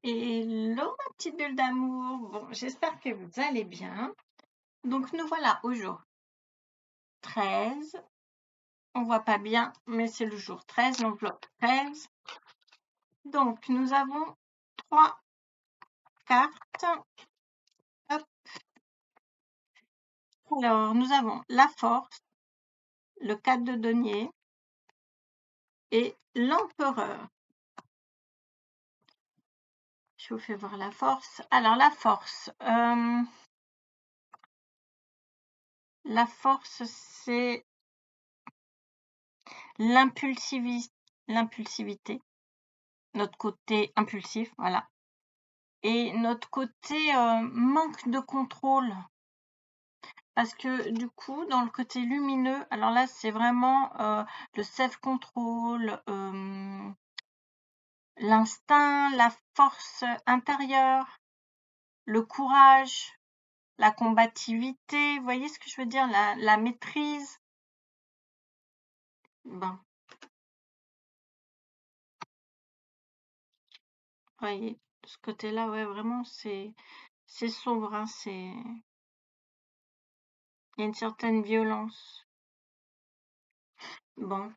Hello ma petite bulle d'amour. Bon, j'espère que vous allez bien. Donc nous voilà au jour 13. On voit pas bien, mais c'est le jour 13, l'enveloppe 13. Donc nous avons 3 cartes. Hop. Alors nous avons la force, le 4 de denier et l'empereur. Je vous fais voir la force. Alors la force, c'est l'impulsivité, notre côté impulsif, voilà. Et notre côté manque de contrôle. Parce que du coup, dans le côté lumineux, alors là, c'est vraiment le self-control, l'instinct, la force intérieure, le courage, la combativité. Vous voyez ce que je veux dire? La maîtrise. Ben, vous voyez, de ce côté-là, ouais, vraiment, c'est sombre, hein, il y a une certaine violence. Bon,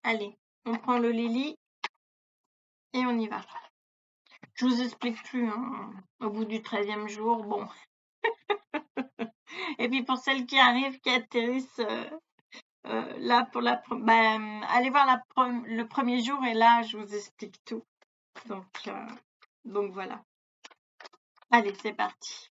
allez, on prend le Lily et on y va. Je vous explique plus, hein, au bout du 13e jour, bon. Et puis pour celles qui arrivent, qui atterrissent là pour allez voir le premier jour et là, je vous explique tout. Donc voilà. Allez, c'est parti.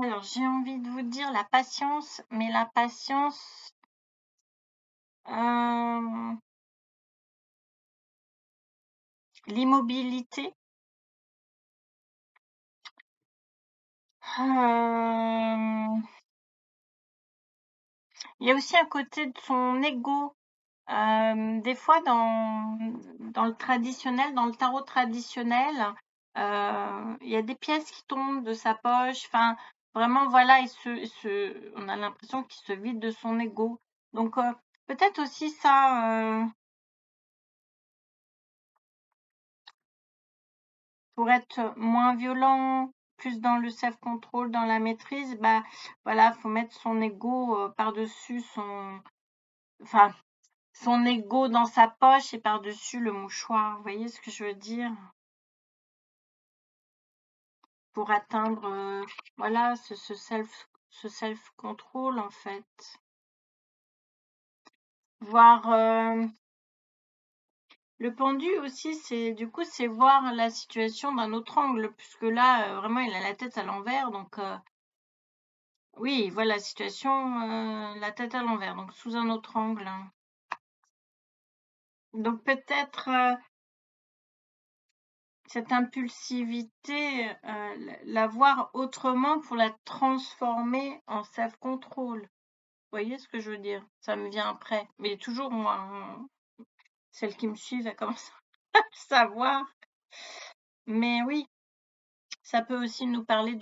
Alors, j'ai envie de vous dire la patience, mais la patience, l'immobilité. Il y a aussi un côté de son ego. Des fois, dans le traditionnel, dans le tarot traditionnel, il y a des pièces qui tombent de sa poche. Enfin, vraiment, voilà, on a l'impression qu'il se vide de son ego. Donc, peut-être aussi ça, pour être moins violent, plus dans le self-control, dans la maîtrise, bah voilà, faut mettre son ego par-dessus enfin, son ego dans sa poche et par-dessus le mouchoir. Vous voyez ce que je veux dire? Pour atteindre, voilà, ce self-control en fait. Voir le pendu aussi, c'est voir la situation d'un autre angle, puisque là, vraiment, il a la tête à l'envers, donc oui, il voit la situation, la tête à l'envers, donc sous un autre angle, hein. Donc peut-être cette impulsivité, la voir autrement pour la transformer en self-control. Vous voyez ce que je veux dire? Ça me vient après. Mais toujours moi, hein, celles qui me suivent, elles commencent à le savoir. Mais oui, ça peut aussi nous parler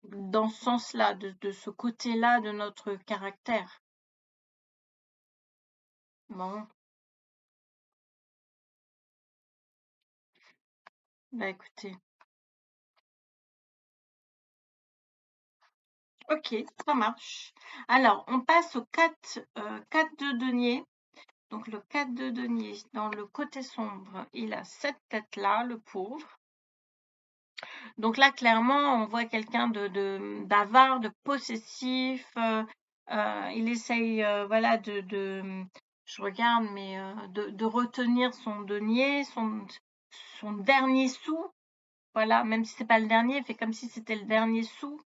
dans ce sens-là, de ce côté-là de notre caractère. Bon, bah écoutez. Ok, ça marche. Alors, on passe au 4 de denier. Donc, le 4 de denier, dans le côté sombre, il a cette tête-là, le pauvre. Donc là, clairement, on voit quelqu'un d'avare, de possessif. Il essaye, voilà, je regarde, mais de retenir son denier, son dernier sou. Voilà, même si c'est pas le dernier, il fait comme si c'était le dernier sou.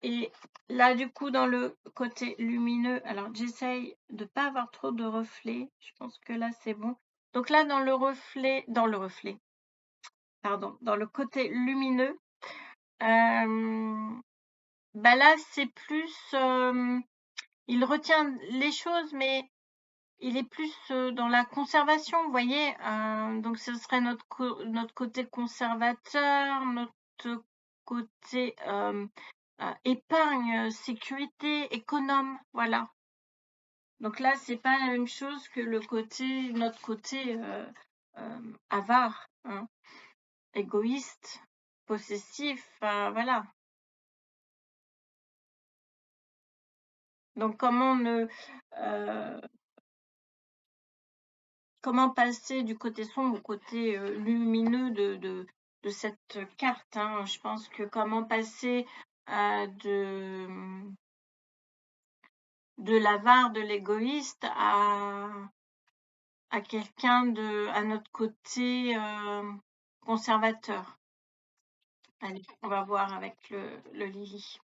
Et là, du coup, dans le côté lumineux, alors j'essaye de pas avoir trop de reflets. Je pense que là, c'est bon. Donc là, dans le côté lumineux, bah là, c'est plus, il retient les choses, mais il est plus dans la conservation, vous voyez. Donc, ce serait notre côté conservateur, notre côté épargne, sécurité, économe, voilà. Donc là, c'est pas la même chose que notre côté avare, hein, égoïste, possessif, voilà. Donc comment passer du côté sombre au côté lumineux de cette carte, hein. Je pense que comment passer de l'avare, de l'égoïste à quelqu'un à notre côté conservateur. Allez, on va voir avec le Lily.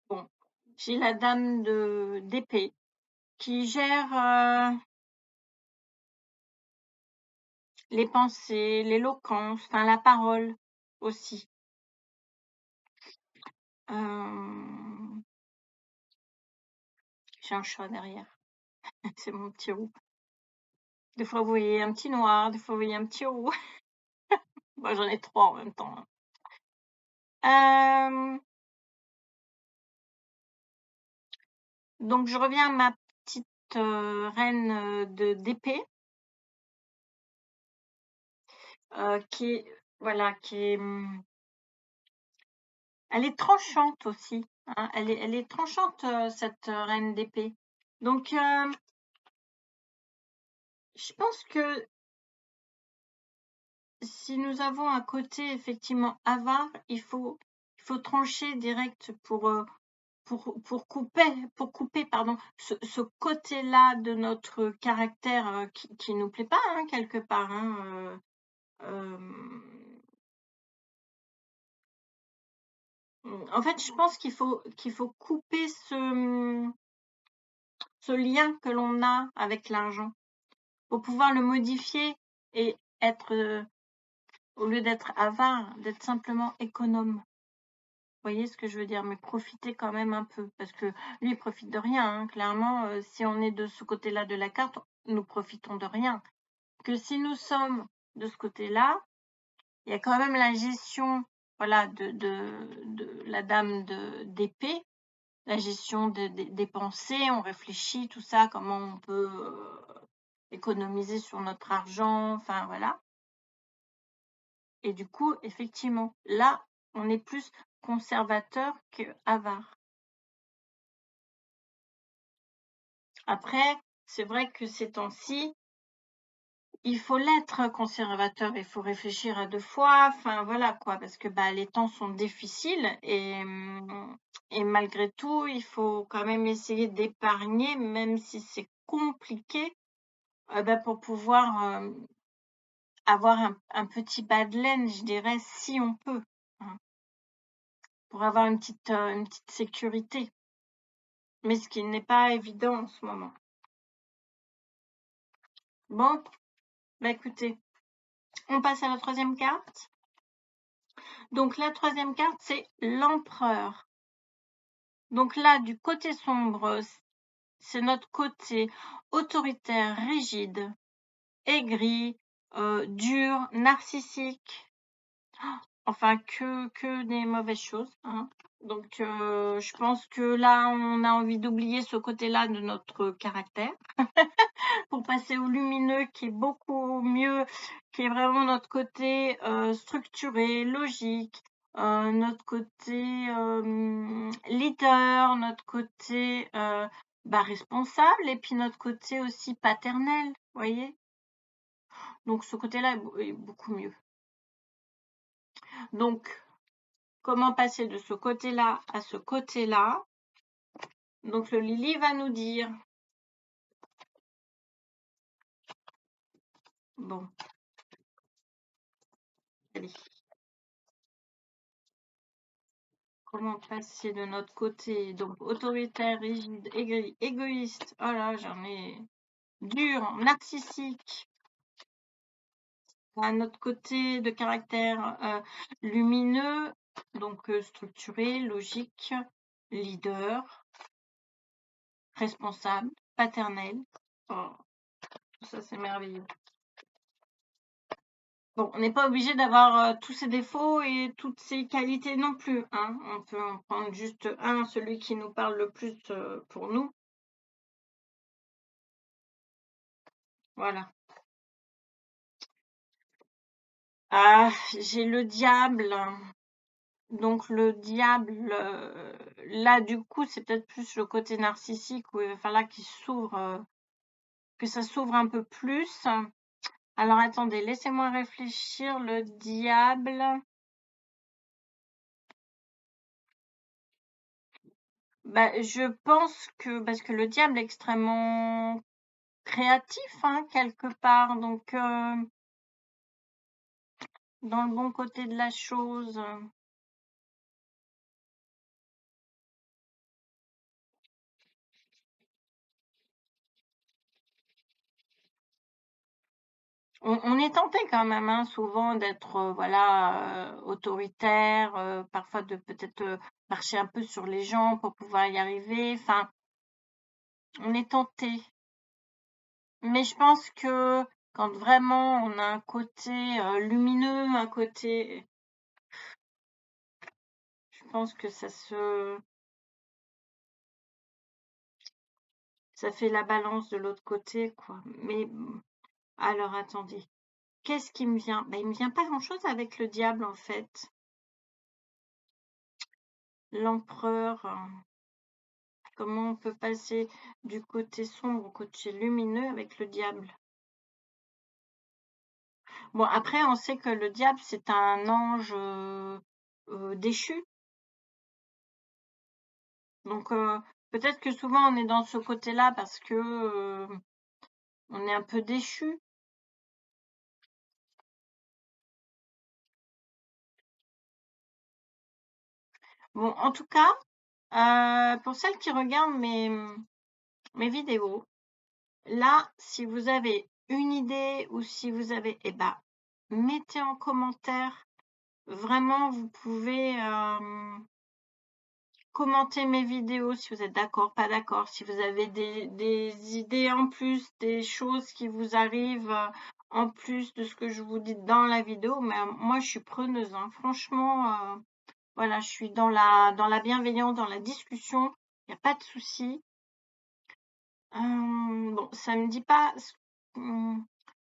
Bon, j'ai la dame d'épée qui gère les pensées, l'éloquence, enfin la parole aussi. J'ai un chat derrière. C'est mon petit roux. Des fois, vous voyez un petit noir, des fois, vous voyez un petit roux. Moi, j'en ai 3 en même temps. Donc, je reviens à ma petite reine d'épée. Qui est, voilà, elle est tranchante aussi, hein. Elle est tranchante, cette reine d'épée. Donc, je pense que si nous avons un côté effectivement avare, il faut trancher direct pour couper pardon, ce côté-là de notre caractère qui nous plaît pas, hein, quelque part, hein, en fait, je pense qu'il faut couper ce lien que l'on a avec l'argent pour pouvoir le modifier et être, au lieu d'être avare, d'être simplement économe. Vous voyez ce que je veux dire? Mais profiter quand même un peu, parce que lui, il profite de rien, hein. Clairement, si on est de ce côté-là de la carte, nous profitons de rien. Que si nous sommes de ce côté-là, il y a quand même la gestion, voilà, de la dame d'épée, la gestion des pensées, on réfléchit, tout ça, comment on peut économiser sur notre argent, enfin voilà. Et du coup, effectivement, là, on est plus conservateur que avare. Après, c'est vrai que ces temps-ci, il faut l'être conservateur, il faut réfléchir à 2 fois, enfin voilà quoi, parce que les temps sont difficiles et malgré tout, il faut quand même essayer d'épargner, même si c'est compliqué, pour pouvoir avoir un petit bas de laine, je dirais, si on peut, hein, pour avoir une petite sécurité. Mais ce qui n'est pas évident en ce moment. Bon, écoutez, on passe à la 3e carte. Donc la 3e carte, c'est l'empereur. Donc là, du côté sombre, c'est notre côté autoritaire, rigide, aigri, dur, narcissique. Enfin, que des mauvaises choses, hein. Donc, je pense que là, on a envie d'oublier ce côté-là de notre caractère pour passer au lumineux qui est beaucoup mieux, qui est vraiment notre côté structuré, logique, notre côté leader, notre côté responsable et puis notre côté aussi paternel, vous voyez. Donc, ce côté-là est beaucoup mieux. Donc, comment passer de ce côté-là à ce côté-là? Donc, le Lily va nous dire. Bon. Allez. comment passer de notre côté, donc autoritaire, rigide, égoïste, oh là, j'en ai dur, narcissique, à notre côté de caractère lumineux, donc structuré, logique, leader, responsable, paternel. Oh, ça c'est merveilleux. Bon, on n'est pas obligé d'avoir tous ses défauts et toutes ses qualités non plus, hein. On peut en prendre juste un, celui qui nous parle le plus pour nous. Voilà. Ah, j'ai le diable. Donc le diable, là du coup, c'est peut-être plus le côté narcissique où il va falloir qu'il s'ouvre, que ça s'ouvre un peu plus. Alors attendez, laissez-moi réfléchir. Le diable. Bah, je pense que parce que le diable est extrêmement créatif, hein, quelque part. Donc dans le bon côté de la chose. On est tenté quand même, hein, souvent d'être voilà, autoritaire, parfois de peut-être marcher un peu sur les gens pour pouvoir y arriver. Enfin, on est tenté. Mais je pense que quand vraiment on a un côté lumineux, un côté, je pense que ça fait la balance de l'autre côté, quoi. Mais alors attendez, qu'est-ce qui me vient? Ben, il me vient pas grand-chose avec le diable en fait. L'empereur. Comment on peut passer du côté sombre au côté lumineux avec le diable? Bon, après, on sait que le diable, c'est un ange déchu. Donc, peut-être que souvent, on est dans ce côté-là parce que on est un peu déchu. Bon, en tout cas, pour celles qui regardent mes vidéos, là, si vous avez une idée ou si vous avez, eh ben, mettez en commentaire. Vraiment, vous pouvez commenter mes vidéos si vous êtes d'accord, pas d'accord, si vous avez des idées en plus, des choses qui vous arrivent en plus de ce que je vous dis dans la vidéo. Mais moi, je suis preneuse, hein. Franchement, voilà, je suis dans la bienveillance, dans la discussion. Il n'y a pas de souci. Bon, ça me dit pas.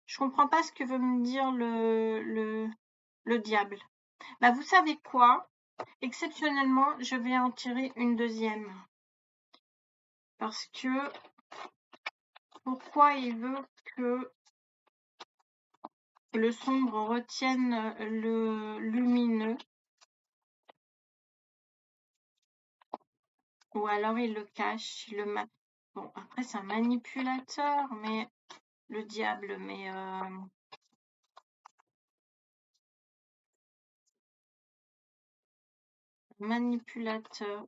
Je comprends pas ce que veut me dire le diable. Bah, vous savez quoi? Exceptionnellement, je vais en tirer une deuxième. Parce que pourquoi il veut que le sombre retienne le lumineux? Ou alors il le cache, bon, après c'est un manipulateur, mais le diable, mais manipulateur,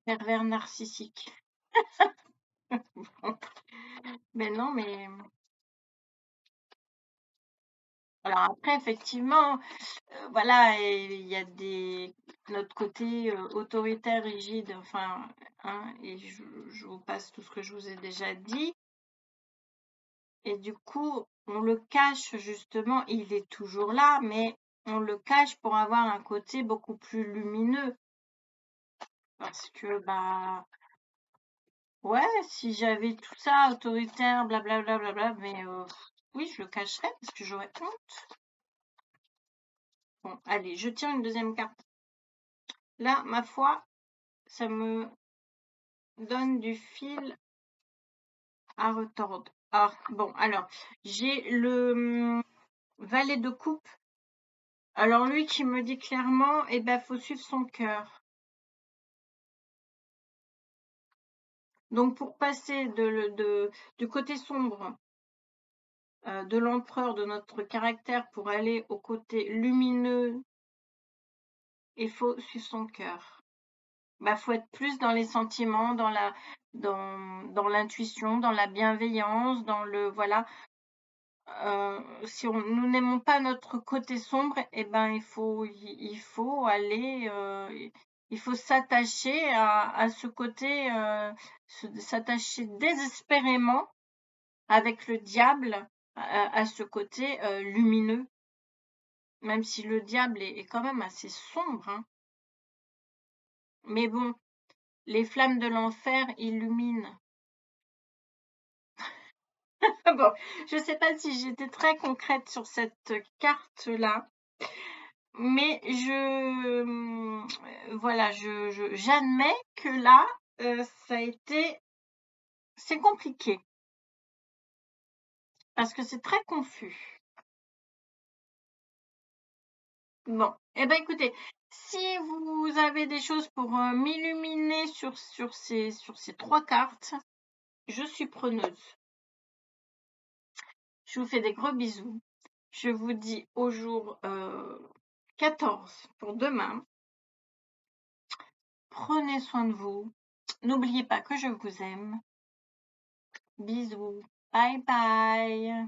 pervers narcissique. Mais non, mais alors après, effectivement, voilà, il y a notre côté autoritaire, rigide, enfin, hein, et je vous passe tout ce que je vous ai déjà dit. Et du coup, on le cache justement, il est toujours là, mais on le cache pour avoir un côté beaucoup plus lumineux. Parce que, bah, ouais, si j'avais tout ça, autoritaire, blablabla, mais oui, je le cacherais parce que j'aurais honte. Bon, allez, je tire une deuxième carte. Là, ma foi, ça me donne du fil à retordre. Ah, bon, alors, j'ai le valet de coupe. Alors, lui qui me dit clairement, eh ben, faut suivre son cœur. Donc, pour passer du côté sombre de l'empereur de notre caractère pour aller au côté lumineux Il faut suivre son cœur. Bah, faut être plus dans les sentiments, dans l'intuition, dans la bienveillance, dans le voilà. Si nous n'aimons pas notre côté sombre, eh ben il faut aller, il faut s'attacher à ce côté, s'attacher désespérément avec le diable à ce côté lumineux, même si le diable est quand même assez sombre, hein. Mais bon, les flammes de l'enfer illuminent. Bon, je sais pas si j'étais très concrète sur cette carte-là, mais voilà, j'admets que là, ça a été, c'est compliqué parce que c'est très confus. Bon, eh ben écoutez, si vous avez des choses pour m'illuminer sur ces 3 cartes, je suis preneuse. Je vous fais des gros bisous. Je vous dis au jour 14 pour demain. Prenez soin de vous. N'oubliez pas que je vous aime. Bisous. Bye bye.